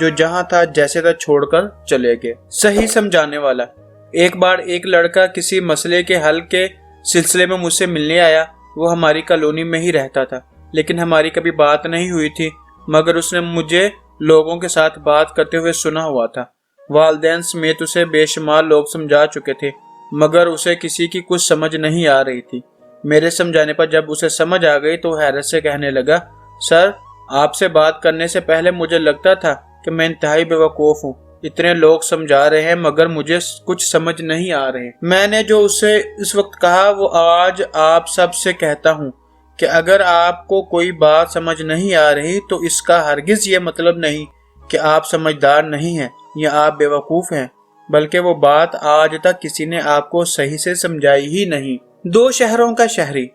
جو جہاں تھا جیسے تھا چھوڑ کر چلے گئے۔ صحیح سمجھانے والا۔ ایک بار ایک لڑکا کسی مسئلے کے حل کے سلسلے میں مجھ سے ملنے آیا۔ وہ ہماری کالونی میں ہی رہتا تھا، لیکن ہماری کبھی بات نہیں ہوئی تھی، مگر اس نے مجھے لوگوں کے ساتھ بات کرتے ہوئے سنا ہوا تھا۔ والدین سمیت اسے بے شمار لوگ سمجھا چکے تھے، مگر اسے کسی کی کچھ سمجھ نہیں آ رہی تھی۔ میرے سمجھانے پر جب اسے سمجھ آ گئی تو حیرت سے کہنے لگا، سر، آپ سے بات کرنے سے پہلے مجھے لگتا تھا کہ میں انتہائی بیوقوف ہوں۔ اتنے لوگ سمجھا رہے ہیں مگر مجھے کچھ سمجھ نہیں آ رہے۔ میں نے جو اسے اس وقت کہا وہ آج آپ سب سے کہتا ہوں کہ اگر آپ کو کوئی بات سمجھ نہیں آ رہی تو اس کا ہرگز یہ مطلب نہیں کہ آپ سمجھدار نہیں ہیں یا آپ بیوقوف ہیں، بلکہ وہ بات آج تک کسی نے آپ کو صحیح سے سمجھائی ہی نہیں۔ 2 شہروں کا شہری۔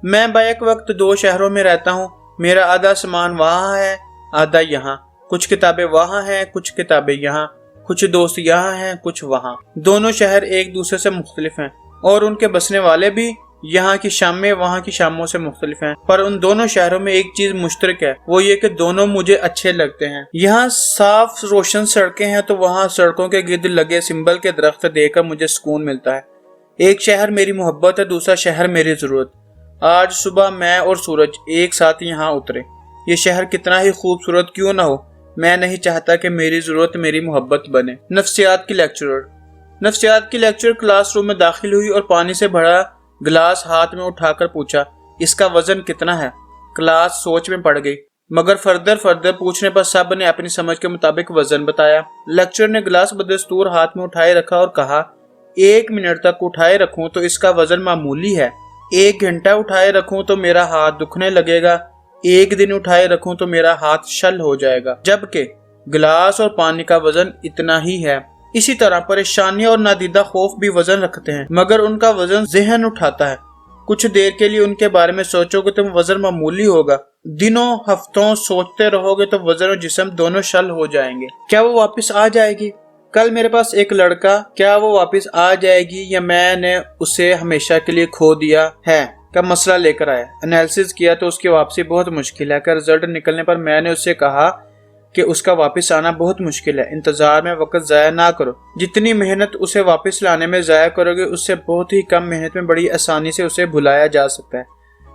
میں بیک وقت 2 شہروں میں رہتا ہوں۔ میرا آدھا سامان وہاں ہے، آدھا یہاں۔ کچھ کتابیں وہاں ہیں، کچھ کتابیں یہاں، کچھ دوست یہاں ہیں، کچھ وہاں۔ دونوں شہر ایک دوسرے سے مختلف ہیں اور ان کے بسنے والے بھی یہاں کی شامیں وہاں کی شاموں سے مختلف ہیں، پر ان دونوں شہروں میں ایک چیز مشترک ہے، وہ یہ کہ دونوں مجھے اچھے لگتے ہیں۔ یہاں صاف روشن سڑکیں ہیں تو وہاں سڑکوں کے گرد لگے سنبل کے درخت دیکھ کر مجھے سکون ملتا ہے۔ ایک شہر میری محبت ہے، دوسرا شہر میری ضرورت۔ آج صبح میں اور سورج ایک ساتھ یہاں اترے۔ یہ شہر کتنا ہی خوبصورت کیوں نہ ہو، میں نہیں چاہتا کہ میری ضرورت میری محبت بنے۔ نفسیات کی لیکچرر۔ نفسیات کی لیکچرر کلاس روم میں داخل ہوئی اور پانی سے بھرا گلاس ہاتھ میں اٹھا کر پوچھا، اس کا وزن کتنا ہے؟ کلاس سوچ میں پڑ گئی، مگر فردر پوچھنے پر سب نے اپنی سمجھ کے مطابق وزن بتایا۔ لیکچرر نے گلاس بدستور ہاتھ میں اٹھائے رکھا اور کہا، 1 منٹ تک اٹھائے رکھوں تو اس کا وزن معمولی ہے، 1 گھنٹہ اٹھائے رکھوں تو میرا ہاتھ دکھنے لگے گا، 1 دن اٹھائے رکھوں تو میرا ہاتھ شل ہو جائے گا، جبکہ گلاس اور پانی کا وزن اتنا ہی ہے۔ اسی طرح پریشانیاں اور نادیدہ خوف بھی وزن رکھتے ہیں، مگر ان کا وزن ذہن اٹھاتا ہے۔ کچھ دیر کے لیے ان کے بارے میں سوچو گے تو وزن معمولی ہوگا، دنوں ہفتوں سوچتے رہو گے تو وزن اور جسم دونوں شل ہو جائیں گے۔ کیا وہ واپس آ جائے گی؟ کل میرے پاس ایک لڑکا، کیا وہ واپس آ جائے گی یا میں نے اسے ہمیشہ کے لیے کھو دیا ہے کا مسئلہ لے کر آیا۔ انالیسس کیا تو اس کی واپسی بہت مشکل ہے۔ رزلٹ نکلنے پر میں نے اس سے کہا کہ اس کا واپس آنا بہت مشکل ہے، انتظار میں وقت ضائع نہ کرو۔ جتنی محنت اسے واپس لانے میں ضائع کرو گے اس سے بہت ہی کم محنت میں بڑی آسانی سے اسے بھلایا جا سکتا ہے۔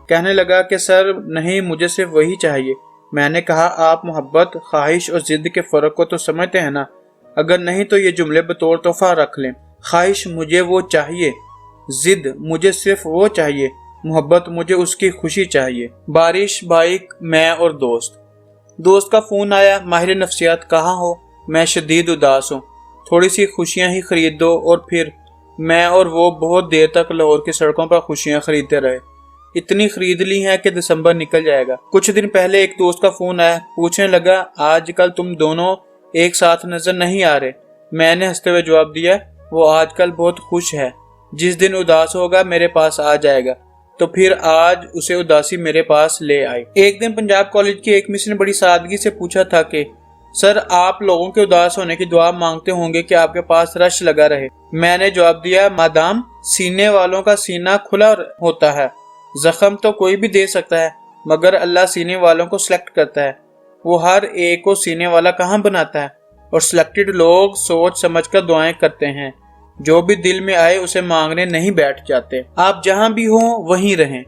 کہنے لگا کہ سر نہیں، مجھے صرف وہی چاہیے۔ میں نے کہا، آپ محبت، خواہش اور ضد کے فرق کو تو سمجھتے ہیں نا؟ اگر نہیں تو یہ جملے بطور تحفہ رکھ لیں۔ خواہش، مجھے وہ چاہیے۔ ضد، مجھے صرف وہ چاہیے۔ محبت، مجھے اس کی خوشی چاہیے۔ بارش، بائک، میں اور دوست۔ دوست کا فون آیا، ماہر نفسیات کہاں ہو؟ میں شدید اداس ہوں، تھوڑی سی خوشیاں ہی خرید دو۔ اور پھر میں اور وہ بہت دیر تک لاہور کی سڑکوں پر خوشیاں خریدتے رہے، اتنی خرید لی ہیں کہ دسمبر نکل جائے گا۔ کچھ دن پہلے ایک دوست کا فون آیا، پوچھنے لگا، آج کل تم دونوں ایک ساتھ نظر نہیں آ رہے۔ میں نے ہنستے ہوئے جواب دیا، وہ آج کل بہت خوش ہے، جس دن اداس ہوگا میرے پاس آ جائے گا۔ تو پھر آج اسے اداسی میرے پاس لے آئی۔ ایک دن پنجاب کالج کی ایک مس نے بڑی سادگی سے پوچھا تھا کہ سر، آپ لوگوں کے اداس ہونے کی دعا مانگتے ہوں گے کہ آپ کے پاس رش لگا رہے۔ میں نے جواب دیا، مادام سینے والوں کا سینہ کھلا ہوتا ہے، زخم تو کوئی بھی دے سکتا ہے، مگر اللہ سینے والوں کو سلیکٹ کرتا ہے، وہ ہر ایک کو سینے والا کہاں بناتا ہے، اور سلیکٹڈ لوگ سوچ سمجھ کر دعائیں کرتے ہیں، جو بھی دل میں آئے اسے مانگنے نہیں بیٹھ جاتے۔ آپ جہاں بھی ہوں وہیں رہیں۔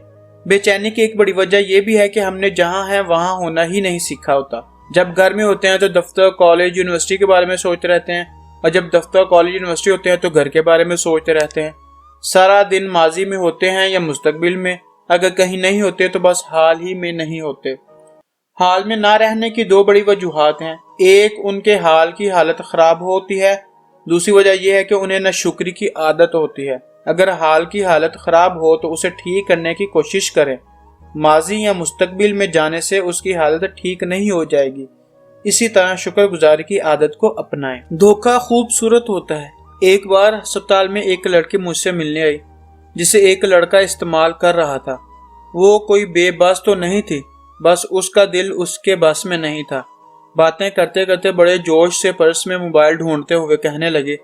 بے چینی کی ایک بڑی وجہ یہ بھی ہے کہ ہم نے جہاں ہیں وہاں ہونا ہی نہیں سیکھا ہوتا۔ جب گھر میں ہوتے ہیں تو دفتر، کالج، یونیورسٹی کے بارے میں سوچتے رہتے ہیں، اور جب دفتر، کالج، یونیورسٹی ہوتے ہیں تو گھر کے بارے میں سوچتے رہتے ہیں۔ سارا دن ماضی میں ہوتے ہیں یا مستقبل میں، اگر کہیں نہیں ہوتے تو بس حال ہی میں نہیں ہوتے۔ حال میں نہ رہنے کی 2 بڑی وجوہات ہیں۔ ایک، ان کے حال کی حالت خراب ہوتی ہے، دوسری وجہ یہ ہے کہ انہیں ناشکری کی عادت ہوتی ہے۔ اگر حال کی حالت خراب ہو تو اسے ٹھیک کرنے کی کوشش کریں، ماضی یا مستقبل میں جانے سے اس کی حالت ٹھیک نہیں ہو جائے گی۔ اسی طرح شکر گزاری کی عادت کو اپنائیں۔ دھوکہ خوبصورت ہوتا ہے۔ ایک بار ہسپتال میں ایک لڑکی مجھ سے ملنے آئی جسے ایک لڑکا استعمال کر رہا تھا۔ وہ کوئی بے بس تو نہیں تھی، بس اس کا دل اس کے بس میں نہیں تھا۔ باتیں کرتے کرتے بڑے جوش سے پرس میں موبائل ڈھونڈتے ہوئے کہنے لگے،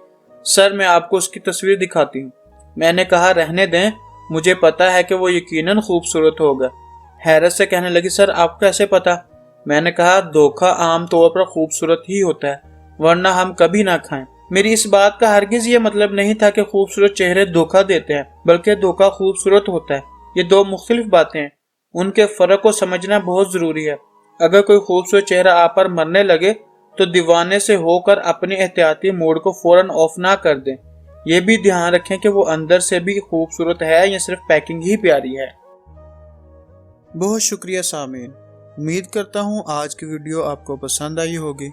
سر میں آپ کو اس کی تصویر دکھاتی ہوں۔ میں نے کہا، رہنے دیں، مجھے پتا ہے کہ وہ یقیناً خوبصورت ہوگا۔ حیرت سے کہنے لگی، سر آپ کو کیسے پتا؟ میں نے کہا دھوکہ عام طور پر خوبصورت ہی ہوتا ہے، ورنہ ہم کبھی نہ کھائیں۔ میری اس بات کا ہرگز یہ مطلب نہیں تھا کہ خوبصورت چہرے دھوکہ دیتے ہیں، بلکہ دھوکہ خوبصورت ہوتا ہے۔ یہ دو مختلف باتیں ہیں، ان کے فرق کو سمجھنا بہت ضروری ہے۔ اگر کوئی خوبصورت چہرہ آپ پر مرنے لگے تو دیوانے سے ہو کر اپنے احتیاطی موڈ کو فوراً آف نہ کر دیں۔ یہ بھی دھیان رکھیں کہ وہ اندر سے بھی خوبصورت ہے یا صرف پیکنگ ہی پیاری ہے۔ بہت شکریہ سامعین، امید کرتا ہوں آج کی ویڈیو آپ کو پسند آئی ہوگی۔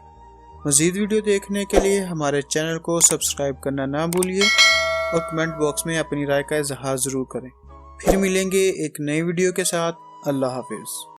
مزید ویڈیو دیکھنے کے لیے ہمارے چینل کو سبسکرائب کرنا نہ بھولیے اور کمنٹ باکس میں اپنی رائے کا اظہار ضرور کریں۔ پھر ملیں گے ایک نئی ویڈیو کے ساتھ۔ اللہ حافظ۔